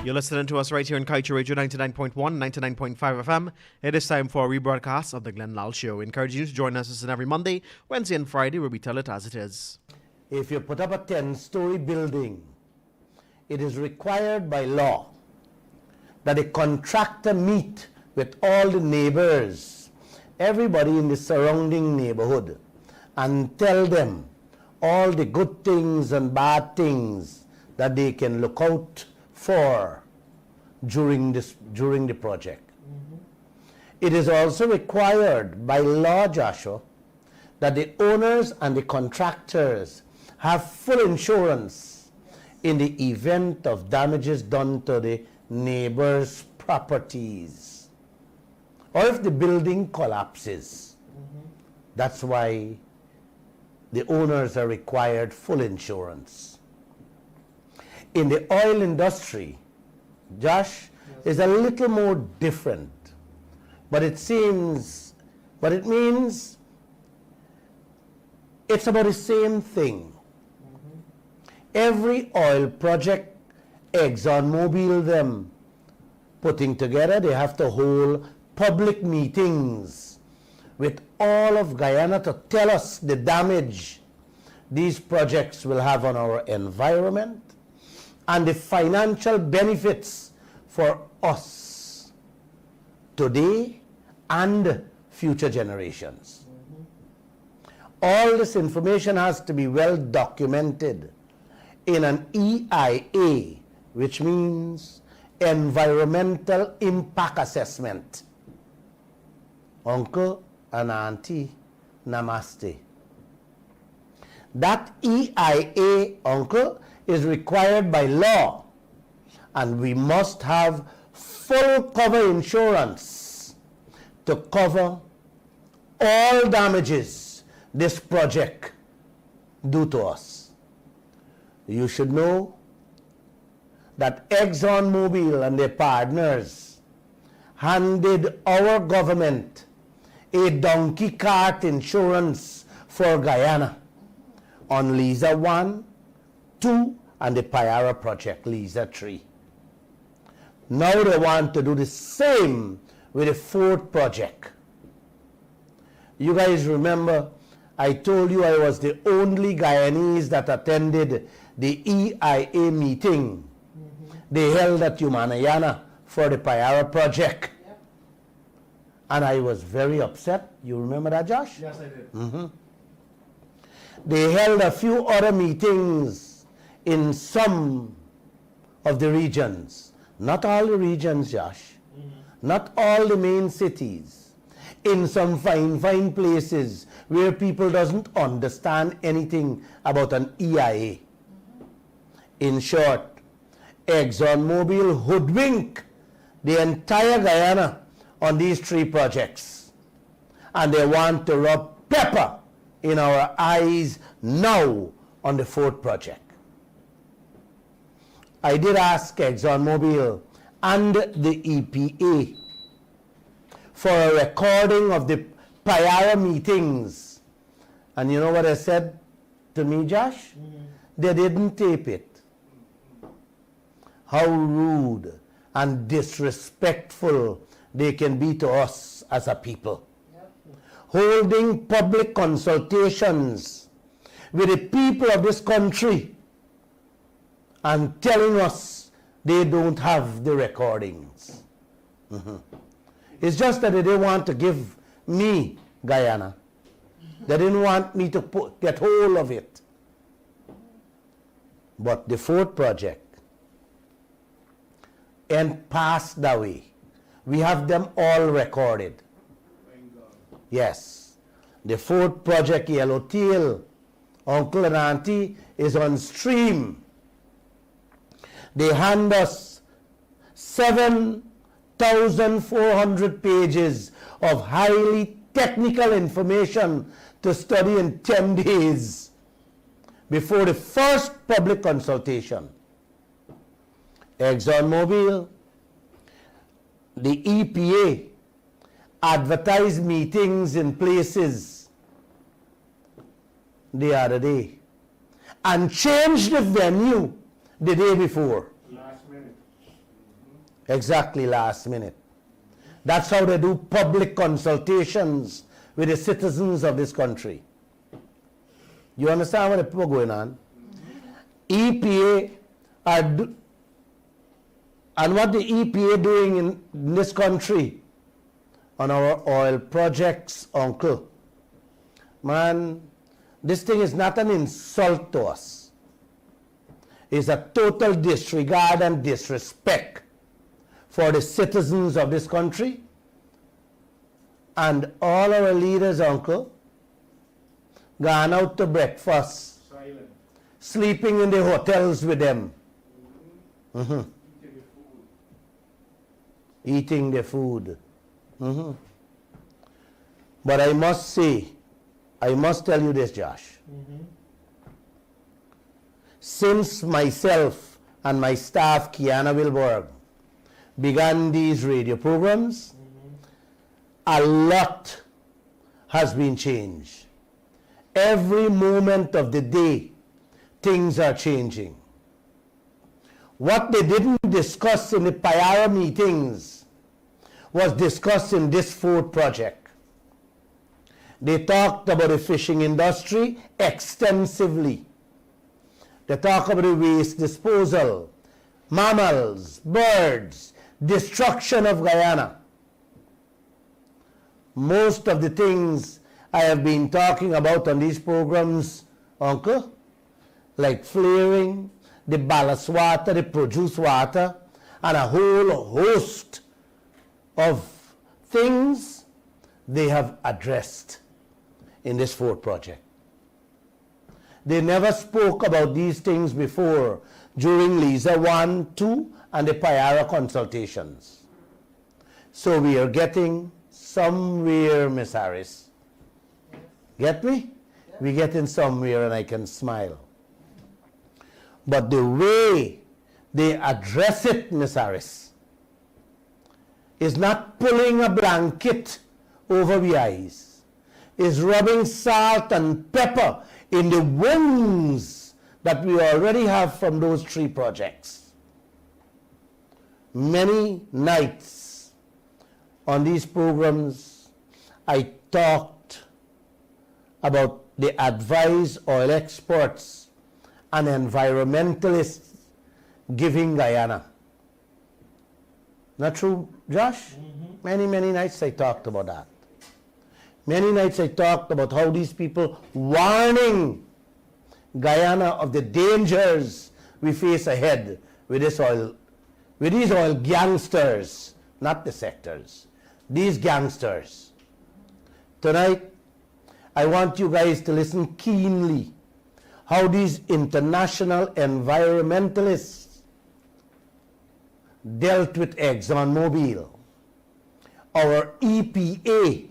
You're listening to us right here on Kaieteur Radio 99.1, 99.5 FM. It is time for a rebroadcast of the Glenn Lal Show. Encourage you to join us every Monday, Wednesday and Friday where we tell it as it is. If you put up a 10-story building, it is required by law that a contractor meet with all the neighbors, everybody in the surrounding neighborhood, and tell them all the good things and bad things that they can look out for during the project. It is also required by law, Joshua, that the owners and the contractors have full insurance in the event of damages done to the neighbors' properties, or if the building collapses. That's why the owners are required full insurance. In the oil industry, Josh, is a little more different, but it means it's about the same thing. Every oil project, ExxonMobil them putting together, they have to hold public meetings with all of Guyana to tell us the damage these projects will have on our environment and the financial benefits for us today and future generations. All this information has to be well documented in an EIA, which means Environmental Impact Assessment. Uncle and Auntie, namaste. That EIA, Uncle, is required by law, and we must have full cover insurance to cover all damages this project do to us. You should know that ExxonMobil and their partners handed our government a donkey cart insurance for Guyana on Liza 1, 2, and the Pyar project, Liza 3. Now they want to do the same with the 4th project. You guys remember, I told you I was the only Guyanese that attended the EIA meeting they held at Humanayana for the Pyar project. Yep. And I was very upset. You remember that, Josh? Yes, I did. They held a few other meetings in some of the regions. Not all the regions, Josh. Not all the main cities. In some fine places where people doesn't understand anything about an EIA. In short, ExxonMobil hoodwink the entire Guyana on these 3 projects. And they want to rub pepper in our eyes now on the 4th project. I did ask ExxonMobil and the EPA for a recording of the Pyar meetings. And you know what they said to me, Josh? They didn't tape it. How rude and disrespectful they can be to us as a people. Holding public consultations with the people of this country and telling us they don't have the recordings. It's just that they didn't want to give me Guyana. They didn't want me to get hold of it. But the 4th project and passed that way. We have them all recorded. Yes. The 4th project, Yellowtail, Uncle and Auntie, is on stream. They hand us 7,400 pages of highly technical information to study in 10 days before the first public consultation. ExxonMobil, the EPA, advertised meetings in places the other day and changed the venue the day before. Last minute. exactly last minute. That's how they do public consultations with the citizens of this country. You understand what the people going on? EPA and what the EPA doing in this country on our oil projects, uncle. Man, this thing is not an insult to us. It's a total disregard and disrespect for the citizens of this country and all our leaders, uncle, gone out to breakfast, silent, sleeping in the hotels with them, eating the food. But I must say, I must tell you this, Josh. Since myself and my staff, Kiana Wilberg, began these radio programs, a lot has been changed. Every moment of the day, things are changing. What they didn't discuss in the Pyar meetings was discussed in this food project. They talked about the fishing industry extensively. They talked about the waste disposal, mammals, birds, destruction of Guyana. Most of the things I have been talking about on these programs, uncle, like flaring, the ballast water, the produced water, and a whole host of things they have addressed in this fourth project. They never spoke about these things before during LISA 1, 2, and the Pyara consultations. So we are getting somewhere, Miss Harris. Get me? Yeah. We're getting somewhere and I can smile. But the way they address it, Miss Harris, is not pulling a blanket over the eyes, is rubbing salt and pepper in the wounds that we already have from those 3 projects. Many nights on these programs, I talked about the advised oil experts and environmentalists giving Guyana. Not true, Josh? Many nights I talked about that. Many nights I talked about how these people warning Guyana of the dangers we face ahead with these oil gangsters, not the sectors, these gangsters. Tonight, I want you guys to listen keenly how these international environmentalists dealt with ExxonMobil, our EPA,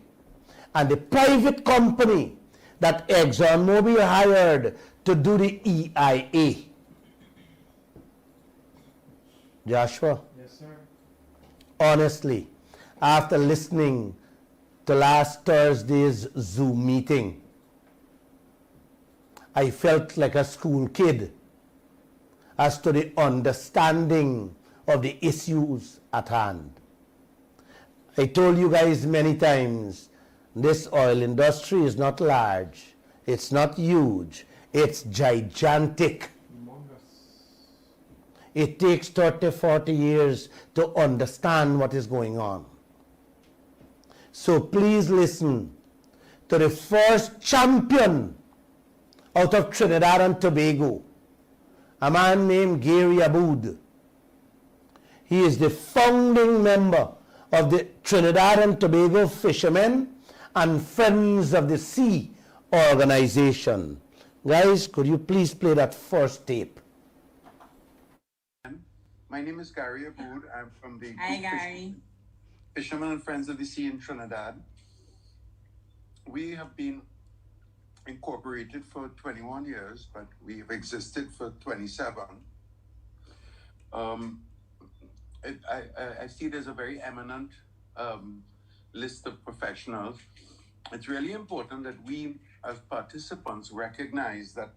and the private company that ExxonMobil hired to do the EIA. Joshua? Yes, sir. Honestly, after listening to last Thursday's Zoom meeting, I felt like a school kid as to the understanding of the issues at hand. I told you guys many times, this oil industry is not large, it's not huge, it's gigantic. It takes 30, 40 years to understand what is going on. So please listen to the first champion out of Trinidad and Tobago, a man named Gary Aboud. He is the founding member of the Trinidad and Tobago Fishermen and Friends of the Sea organization. Guys, could you please play that first tape? My name is Gary Aboud. I'm from the Hi, Gary. Fishermen and Friends of the Sea in Trinidad. We have been incorporated for 21 years, but we've existed for 27. I see there's a very eminent list of professionals. It's really important that we, as participants, recognize that